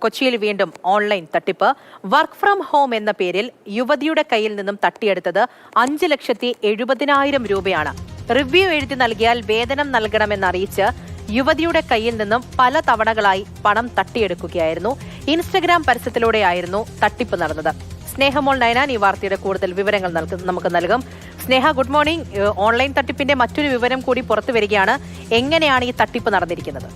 കൊച്ചിയിൽ വീണ്ടും ഓൺലൈൻ തട്ടിപ്പ്. വർക്ക് ഫ്രം ഹോം എന്ന പേരിൽ യുവതിയുടെ കയ്യിൽ നിന്നും തട്ടിയെടുത്തത് 5,70,000 രൂപയാണ്. റിവ്യൂ എഴുതി നൽകിയാൽ വേതനം നൽകണമെന്നറിയിച്ച് യുവതിയുടെ കയ്യിൽ നിന്നും പല തവണകളായി പണം തട്ടിയെടുക്കുകയായിരുന്നു. ഇൻസ്റ്റഗ്രാം പരസ്യത്തിലൂടെയായിരുന്നു തട്ടിപ്പ് നടന്നത്. സ്നേഹമോൾ നയനാൻ ഈ വാർത്തയുടെ കൂടുതൽ വിവരങ്ങൾ നമുക്ക് നൽകും. സ്നേഹ, ഗുഡ് മോർണിംഗ്. ഓൺലൈൻ തട്ടിപ്പിന്റെ മറ്റൊരു വിവരം കൂടി പുറത്തു വരികയാണ്. എങ്ങനെയാണ് ഈ തട്ടിപ്പ് നടന്നിരിക്കുന്നത്?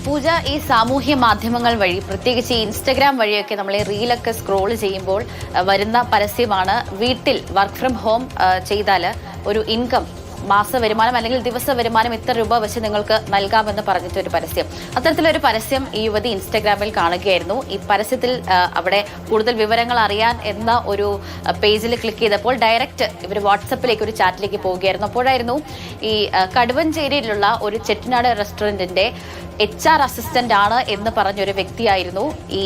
പൂജ, ഈ സാമൂഹ്യ മാധ്യമങ്ങൾ വഴി, പ്രത്യേകിച്ച് ഈ ഇൻസ്റ്റഗ്രാം വഴിയൊക്കെ നമ്മൾ ഈ റീലൊക്കെ സ്ക്രോൾ ചെയ്യുമ്പോൾ വരുന്ന പരസ്യമാണ് വീട്ടിൽ വർക്ക് ഫ്രം ഹോം ചെയ്താൽ ഒരു ഇൻകം, മാസ വരുമാനം അല്ലെങ്കിൽ ദിവസ വരുമാനം ഇത്ര രൂപ വെച്ച് നിങ്ങൾക്ക് നൽകാമെന്ന് പറഞ്ഞിട്ടൊരു പരസ്യം. അത്തരത്തിലൊരു പരസ്യം ഈ യുവതി ഇൻസ്റ്റഗ്രാമിൽ കാണുകയായിരുന്നു. ഈ പരസ്യത്തിൽ അവിടെ കൂടുതൽ വിവരങ്ങൾ അറിയാൻ എന്ന ഒരു പേജിൽ ക്ലിക്ക് ചെയ്തപ്പോൾ ഡയറക്റ്റ് ഇവർ വാട്സപ്പിലേക്ക് ഒരു ചാറ്റിലേക്ക് പോവുകയായിരുന്നു. അപ്പോഴായിരുന്നു ഈ കടുവഞ്ചേരിയിലുള്ള ഒരു ചെട്ടിനാട് റെസ്റ്റോറൻറ്റിന്റെ HR അസിസ്റ്റന്റ് ആണ് എന്ന് പറഞ്ഞൊരു വ്യക്തിയായിരുന്നു ഈ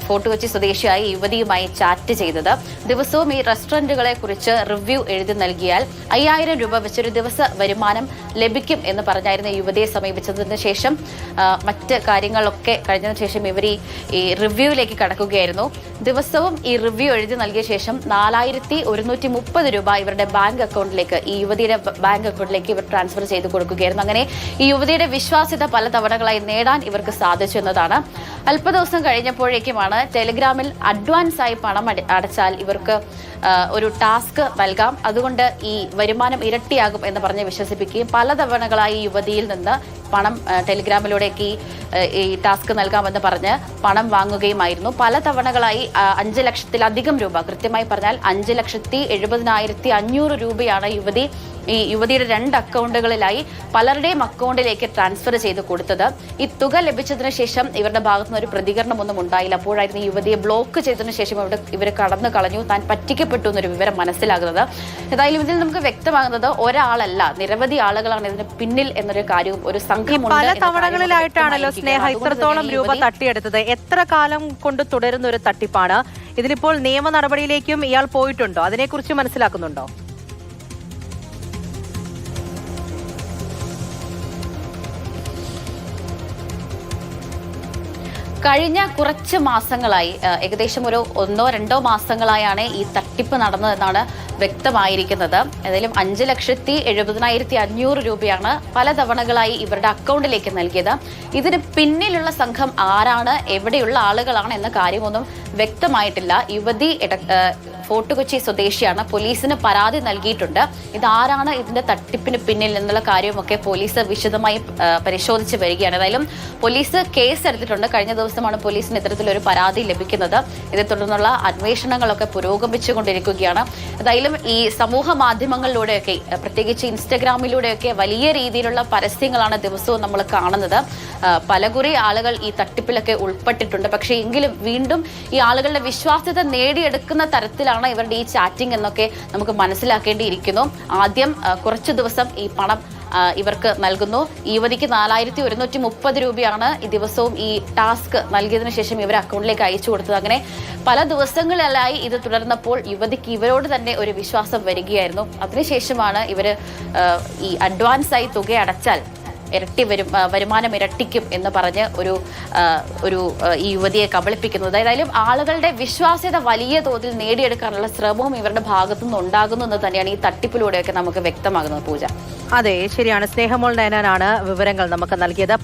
ഫോർട്ട് കൊച്ചി സ്വദേശിയായ യുവതിയുമായി ചാറ്റ് ചെയ്തത്. ദിവസവും ഈ റെസ്റ്റോറന്റുകളെ കുറിച്ച് റിവ്യൂ എഴുതി നൽകിയാൽ 5,000 രൂപ വെച്ചൊരു ദിവസ വരുമാനം ലഭിക്കും എന്ന് പറഞ്ഞായിരുന്നു യുവതിയെ സമീപിച്ചതിന് ശേഷം മറ്റ് കാര്യങ്ങളൊക്കെ കഴിഞ്ഞതിന് ശേഷം ഇവർ ഈ റിവ്യൂവിലേക്ക് കടക്കുകയായിരുന്നു. ദിവസവും ഈ റിവ്യൂ എഴുതി നൽകിയ ശേഷം 4,130 രൂപ ഇവരുടെ ബാങ്ക് അക്കൗണ്ടിലേക്ക്, ഈ യുവതിയുടെ ബാങ്ക് അക്കൗണ്ടിലേക്ക് ഇവർ ട്രാൻസ്ഫർ ചെയ്ത് കൊടുക്കുകയായിരുന്നു. അങ്ങനെ ഈ യുവതിയുടെ വിശ്വാസ്യത പല തവണകളായി നേടാൻ ഇവർക്ക് സാധിച്ചു എന്നതാണ്. അല്പ ദിവസം കഴിഞ്ഞപ്പോഴേക്കുമാണ് ടെലിഗ്രാമിൽ അഡ്വാൻസ് ആയി പണം അടച്ചാൽ ഇവർക്ക് ഒരു ടാസ്ക് നൽകാം, അതുകൊണ്ട് ഈ വരുമാനം ഇരട്ടിയാകും എന്ന് പറഞ്ഞ് വിശ്വസിപ്പിക്കുകയും പല തവണകളായി യുവതിയിൽ നിന്ന് പണം ടെലിഗ്രാമിലൂടെയൊക്കെ ഈ ടാസ്ക് നൽകാമെന്ന് പറഞ്ഞ് പണം വാങ്ങുകയുമായിരുന്നു. പല തവണകളായി 5 ലക്ഷത്തിലധികം രൂപ, കൃത്യമായി പറഞ്ഞാൽ 5,70,500 രൂപയാണ് ഈ യുവതിയുടെ 2 അക്കൗണ്ടുകളിലായി പലരുടെയും അക്കൗണ്ടിലേക്ക് ട്രാൻസ്ഫർ ചെയ്ത് കൊടുത്തത്. ഈ തുക ലഭിച്ചതിന് ശേഷം ഇവരുടെ ഭാഗത്തു നിന്ന് ഒരു പ്രതികരണമൊന്നും ഉണ്ടായില്ല. അപ്പോഴായിരുന്നു ഈ യുവതിയെ ബ്ലോക്ക് ചെയ്തതിനു ശേഷം ഇവർ കടന്നു കളഞ്ഞു, താൻ പറ്റിക്കപ്പെട്ടു എന്നൊരു വിവരം മനസ്സിലാകുന്നത്. ഏതായാലും ഇതിൽ നമുക്ക് വ്യക്തമാകുന്നത് ഒരാളല്ല, നിരവധി ആളുകളാണ് ഇതിന് പിന്നിൽ എന്നൊരു കാര്യവും ഒരു സംഘമുണ്ട്. പല തവണകളിലായിട്ടാണല്ലോ സ്നേഹ ഇത്രത്തോളം രൂപ തട്ടിയെടുത്തത്. എത്ര കാലം കൊണ്ട് തുടരുന്ന ഒരു തട്ടിപ്പാണ്? ഇതിലിപ്പോൾ നിയമ നടപടിയിലേക്കും ഇയാൾ പോയിട്ടുണ്ടോ? അതിനെക്കുറിച്ച് മനസ്സിലാക്കുന്നുണ്ടോ? കഴിഞ്ഞ കുറച്ച് മാസങ്ങളായി, ഏകദേശം ഒരു 1-2 മാസങ്ങളായാണ് ഈ തട്ടിപ്പ് നടന്നതെന്നാണ് വ്യക്തമായിരിക്കുന്നത്. ഏതായാലും 5,70,500 രൂപയാണ് പല തവണകളായി ഇവരുടെ അക്കൗണ്ടിലേക്ക് നൽകിയത്. ഇതിന് പിന്നിലുള്ള സംഘം ആരാണ്, എവിടെയുള്ള ആളുകളാണ് എന്ന കാര്യമൊന്നും വ്യക്തമായിട്ടില്ല. യുവതി ഫോർട്ട് കൊച്ചി സ്വദേശിയാണ്. പോലീസിന് പരാതി നൽകിയിട്ടുണ്ട്. ഇതാരാണ് ഇതിന്റെ തട്ടിപ്പിന് പിന്നിൽ എന്നുള്ള കാര്യമൊക്കെ പോലീസ് വിശദമായി പരിശോധിച്ച് വരികയാണ്. ഏതായാലും പോലീസ് കേസ് എടുത്തിട്ടുണ്ട്. കഴിഞ്ഞ ദിവസമാണ് പോലീസിന് ഇത്തരത്തിലൊരു പരാതി ലഭിക്കുന്നത്. ഇതേ തുടർന്നുള്ള അന്വേഷണങ്ങളൊക്കെ പുരോഗമിച്ചുകൊണ്ടിരിക്കുകയാണ്. ഏതായാലും ഈ സമൂഹ മാധ്യമങ്ങളിലൂടെയൊക്കെ, പ്രത്യേകിച്ച് ഇൻസ്റ്റഗ്രാമിലൂടെയൊക്കെ വലിയ രീതിയിലുള്ള പരസ്യങ്ങളാണ് ദിവസവും നമ്മൾ കാണുന്നത്. പലകുറി ആളുകൾ ഈ തട്ടിപ്പിലൊക്കെ ഉൾപ്പെട്ടിട്ടുണ്ട്. പക്ഷേ എങ്കിലും വീണ്ടും ഈ ആളുകളുടെ വിശ്വാസ്യത നേടിയെടുക്കുന്ന തരത്തിലാണ് ഇവരുടെ ഈ ചാറ്റിംഗ് എന്നൊക്കെ നമുക്ക് മനസ്സിലാക്കേണ്ടിയിരിക്കുന്നു. ആദ്യം കുറച്ചു ദിവസം ഈ പണം ഇവർക്ക് നൽകുന്നു. യുവതിക്ക് 4,130 രൂപയാണ് ഈ ദിവസവും ഈ ടാസ്ക് നൽകിയതിനു ശേഷം ഇവർ അക്കൗണ്ടിലേക്ക് അയച്ചു കൊടുത്തത്. അങ്ങനെ പല ദിവസങ്ങളിലായി ഇത് തുടർന്നപ്പോൾ യുവതിക്ക് ഇവരോട് തന്നെ ഒരു വിശ്വാസം വരികയായിരുന്നു. അതിനുശേഷമാണ് ഇവർ ഈ അഡ്വാൻസായി തുക അടച്ചാൽ വരുമാനം ഇരട്ടിക്കും എന്ന് പറഞ്ഞ് ഈ യുവതിയെ കബളിപ്പിക്കുന്നത്. ഏതായാലും ആളുകളുടെ വിശ്വാസ്യത വലിയ തോതിൽ നേടിയെടുക്കാനുള്ള ശ്രമവും ഇവരുടെ ഭാഗത്തുനിന്ന് ഉണ്ടാകുന്നു എന്ന് തന്നെയാണ് ഈ തട്ടിപ്പിലൂടെയൊക്കെ നമുക്ക് വ്യക്തമാകുന്നത്. പൂജ, അതെ, ശരിയാണ്. സ്നേഹമോൾ നയനാനാണ് വിവരങ്ങൾ നമുക്ക് നൽകിയത്.